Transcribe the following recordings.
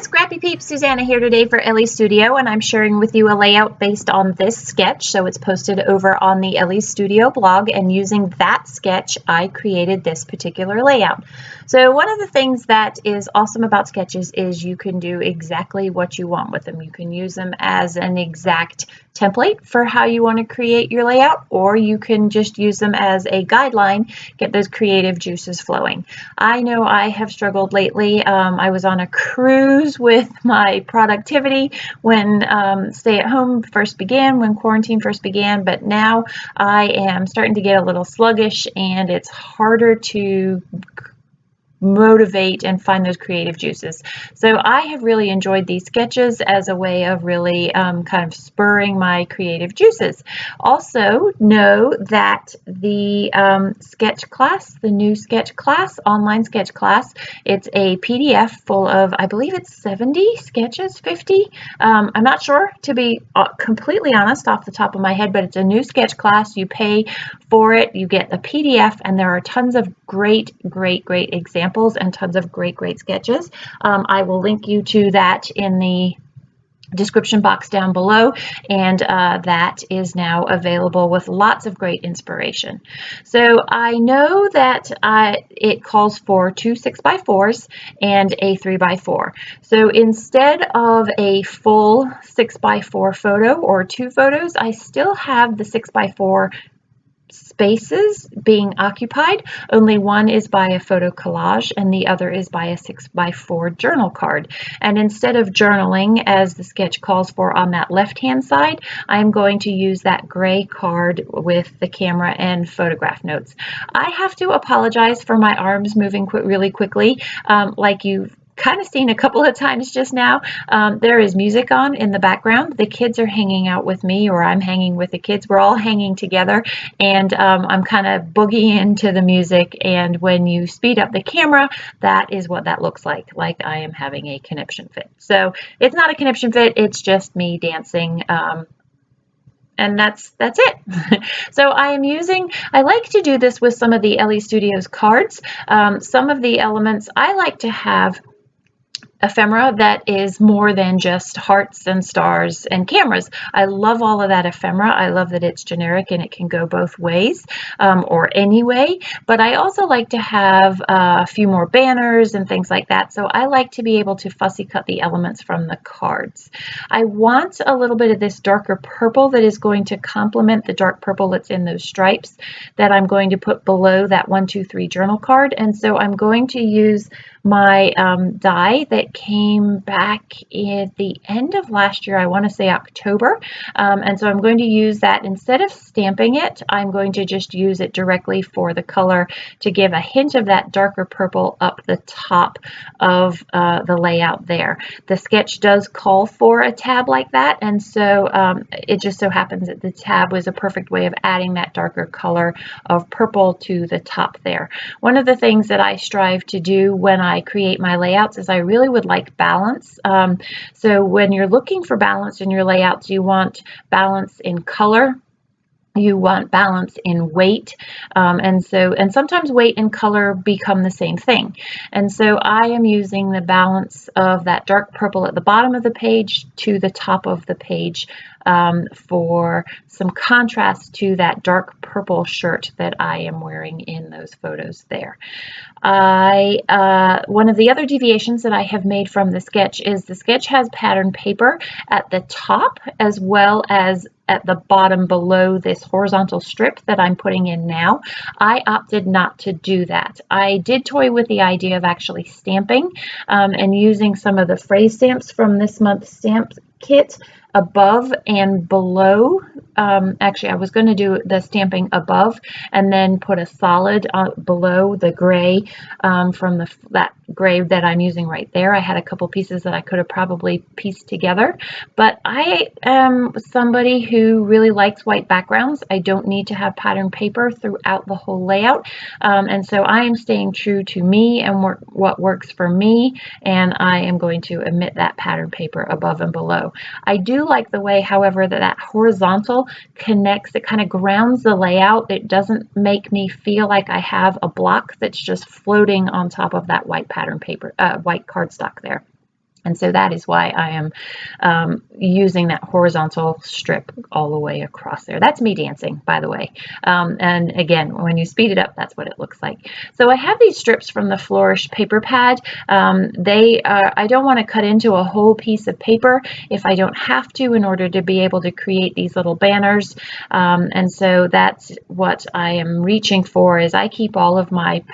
Scrappy Peeps, Suzanna here today for Elle Studio, and I'm sharing with you a layout based on this sketch. So it's posted over on the Elle Studio blog, and using that sketch, I created this particular layout. So one of the things that is awesome about sketches is you can do exactly what you want with them. You can use them as an exact template for how you want to create your layout, or you can just use them as a guideline, get those creative juices flowing. I know I have struggled lately. I was on a cruise with my productivity when stay at home first began, when quarantine first began, but now I am starting to get a little sluggish and it's harder to motivate and find those creative juices. So I have really enjoyed these sketches as a way of really kind of spurring my creative juices. Also know that the sketch class, the new sketch class, online sketch class, it's a PDF full of, I believe it's 70 sketches, 50. I'm not sure, to be completely honest off the top of my head, but it's a new sketch class. You pay for it, you get a PDF, and there are tons of great examples and tons of great sketches. I will link you to that in the description box down below, and that is now available with lots of great inspiration. So I know that it calls for 2 6x4s and a 3x4. So instead of a full 6x4 photo or 2 photos, I still have the 6x4 spaces being occupied. Only one is by a photo collage and the other is by a 6x4 journal card. And instead of journaling as the sketch calls for on that left hand side, I'm going to use that gray card with the camera and photograph notes. I have to apologize for my arms moving really quickly, like you've kind of seen a couple of times just now. There is music on in the background. The kids are hanging out with me, or I'm hanging with the kids. We're all hanging together, and I'm kind of boogieing to the music, and when you speed up the camera, that is what that looks like I am having a conniption fit. So it's not a conniption fit, it's just me dancing. And that's it. So I like to do this with some of the Elle Studios cards. Some of the elements I like to have ephemera that is more than just hearts and stars and cameras. I love all of that ephemera. I love that it's generic and it can go both ways, or any way. But I also like to have a few more banners and things like that. So I like to be able to fussy cut the elements from the cards. I want a little bit of this darker purple that is going to complement the dark purple that's in those stripes that I'm going to put below that 1, 2, 3 journal card. And so I'm going to use my die that came back at the end of last year, I want to say October, and so I'm going to use that. Instead of stamping it, I'm going to just use it directly for the color to give a hint of that darker purple up the top of the layout there. The sketch does call for a tab like that, and so it just so happens that the tab was a perfect way of adding that darker color of purple to the top there. One of the things that I strive to do when I create my layouts is I really would like balance. So when you're looking for balance in your layouts, you want balance in color, you want balance in weight, and sometimes weight and color become the same thing. And so I am using the balance of that dark purple at the bottom of the page to the top of the page for some contrast to that dark purple shirt that I am wearing in those photos there. One of the other deviations that I have made from the sketch is the sketch has pattern paper at the top as well as at the bottom below this horizontal strip that I'm putting in now. I opted not to do that. I did toy with the idea of actually stamping and using some of the phrase stamps from this month's stamp kit above and below. Actually, I was going to do the stamping above and then put a solid below the gray from that gray that I'm using right there. I had a couple pieces that I could have probably pieced together, but I am somebody who really likes white backgrounds. I don't need to have pattern paper throughout the whole layout, and so I am staying true to me and what works for me, and I am going to omit that pattern paper above and below. I do like the way, however, that horizontal connects, it kind of grounds the layout. It doesn't make me feel like I have a block that's just floating on top of that white pattern paper, white cardstock there. And so that is why I am using that horizontal strip all the way across there. That's me dancing, by the way. And again, when you speed it up, that's what it looks like. So I have these strips from the Flourish paper pad. I don't want to cut into a whole piece of paper if I don't have to in order to be able to create these little banners. And so that's what I am reaching for, is I keep all of my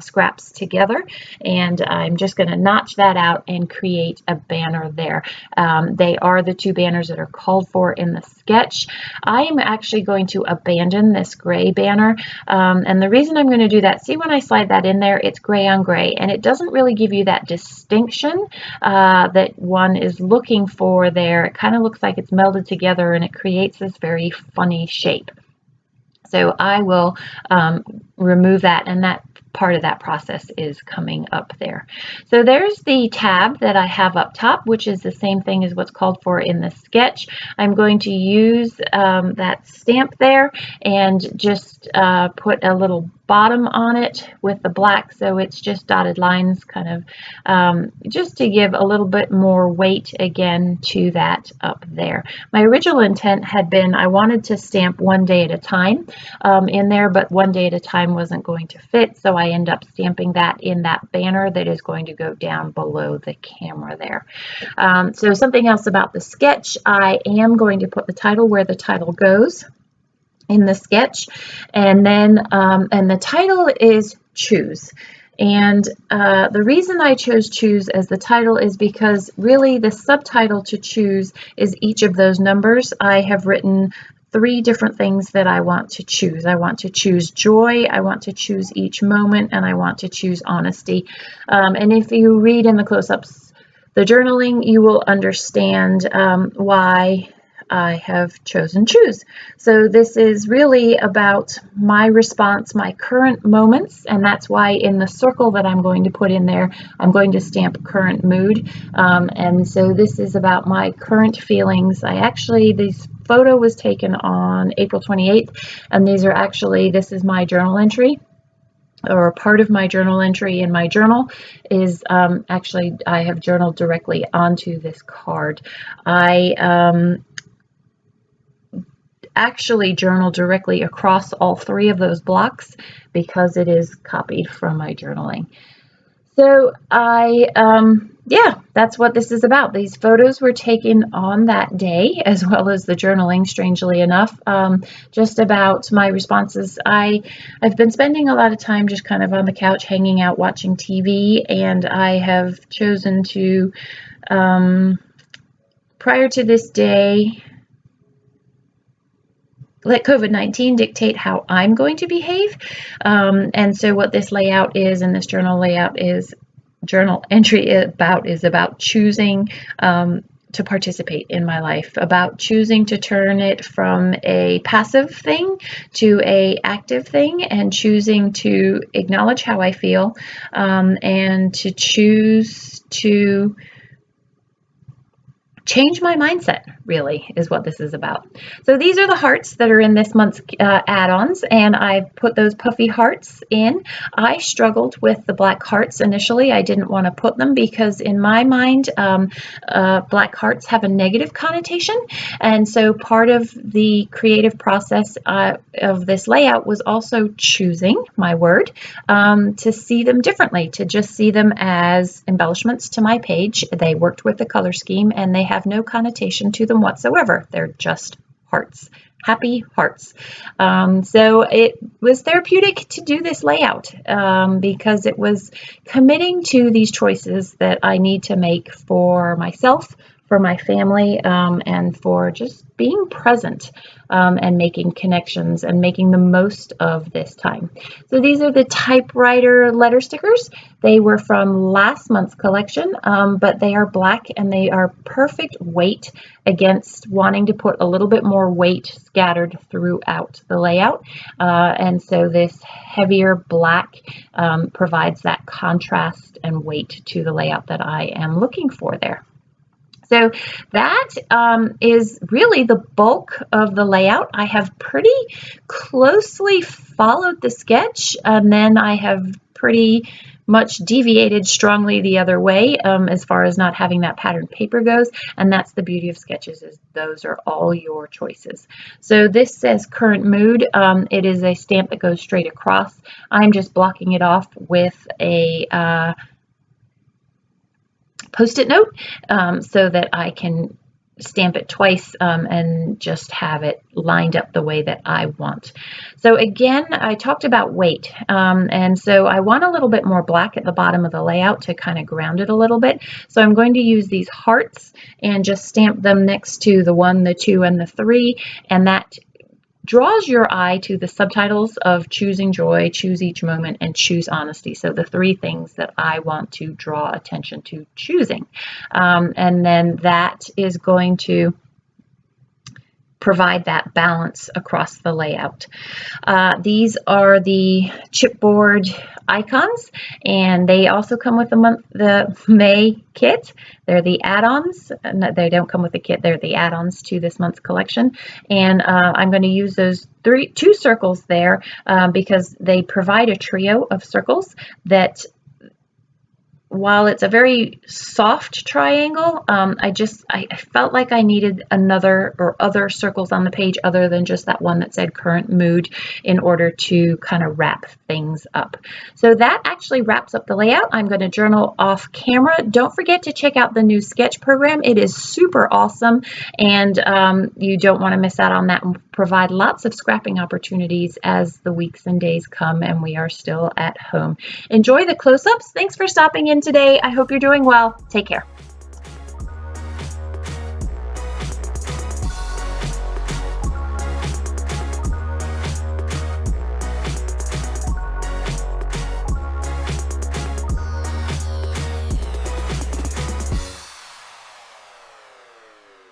scraps together, and I'm just going to notch that out and create a banner there. They are the two banners that are called for in the sketch. I am actually going to abandon this gray banner, and the reason I'm going to do that, see when I slide that in there, it's gray on gray, and it doesn't really give you that distinction that one is looking for there. It kind of looks like it's melded together, and it creates this very funny shape. So I will remove that, and that part of that process is coming up there. So there's the tab that I have up top, which is the same thing as what's called for in the sketch. I'm going to use that stamp there and just put a little bottom on it with the black, so it's just dotted lines, kind of just to give a little bit more weight again to that up there. My original intent had been I wanted to stamp one day at a time in there, but one day at a time wasn't going to fit, so I end up stamping that in that banner that is going to go down below the camera there. So something else about the sketch, I am going to put the title where the title goes in the sketch, and then and the title is Choose. And the reason I chose Choose as the title is because really the subtitle to Choose is each of those numbers. I have written 3 different things that I want to choose. I want to choose joy, I want to choose each moment, and I want to choose honesty. And if you read in the close-ups the journaling, you will understand why I have chosen Choose. So this is really about my response, my current moments, and that's why in the circle that I'm going to put in there, I'm going to stamp current mood. And so this is about my current feelings. This photo was taken on April 28th, and this is my journal entry, or part of my journal entry in my journal is actually I have journaled directly onto this card. I actually journal directly across all 3 of those blocks because it is copied from my journaling. So yeah, that's what this is about. These photos were taken on that day, as well as the journaling, strangely enough, just about my responses. I've been spending a lot of time just kind of on the couch, hanging out, watching TV, and I have chosen to, prior to this day, let COVID-19 dictate how I'm going to behave. And so what this layout is, and this journal entry is about choosing to participate in my life, about choosing to turn it from a passive thing to a active thing, and choosing to acknowledge how I feel, and to choose to change my mindset, really, is what this is about. So these are the hearts that are in this month's add-ons, and I've put those puffy hearts in. I struggled with the black hearts initially. I didn't want to put them because in my mind, black hearts have a negative connotation, and so part of the creative process of this layout was also choosing, my word, to see them differently, to just see them as embellishments to my page. They worked with the color scheme, and they have no connotation to them whatsoever. They're just hearts, happy hearts. So it was therapeutic to do this layout because it was committing to these choices that I need to make for myself, for my family, and for just being present and making connections and making the most of this time. So these are the typewriter letter stickers. They were from last month's collection, but they are black and they are perfect weight against wanting to put a little bit more weight scattered throughout the layout. And so this heavier black provides that contrast and weight to the layout that I am looking for there. So that is really the bulk of the layout. I have pretty closely followed the sketch, and then I have pretty much deviated strongly the other way as far as not having that patterned paper goes, and that's the beauty of sketches, is those are all your choices. So this says current mood. It is a stamp that goes straight across. I'm just blocking it off with a Post-it note so that I can stamp it twice and just have it lined up the way that I want. So again, I talked about weight, and so I want a little bit more black at the bottom of the layout to kind of ground it a little bit. So I'm going to use these hearts and just stamp them next to the 1, the 2, and the 3, and that draws your eye to the subtitles of choosing joy, choose each moment, and choose honesty. So the 3 things that I want to draw attention to choosing. And then that is going to provide that balance across the layout. These are the chipboard icons, and they also come with the May kit. They're the add-ons. They don't come with the kit, they're the add-ons to this month's collection. And I'm going to use those 2 circles there because they provide a trio of circles that, while it's a very soft triangle, I felt like I needed other circles on the page other than just that one that said current mood in order to kind of wrap things up. So that actually wraps up the layout. I'm going to journal off camera. Don't forget to check out the new sketch program. It is super awesome, and you don't want to miss out on that, and provide lots of scrapping opportunities as the weeks and days come and we are still at home. Enjoy the close-ups. Thanks for stopping in today. I hope you're doing well. Take care.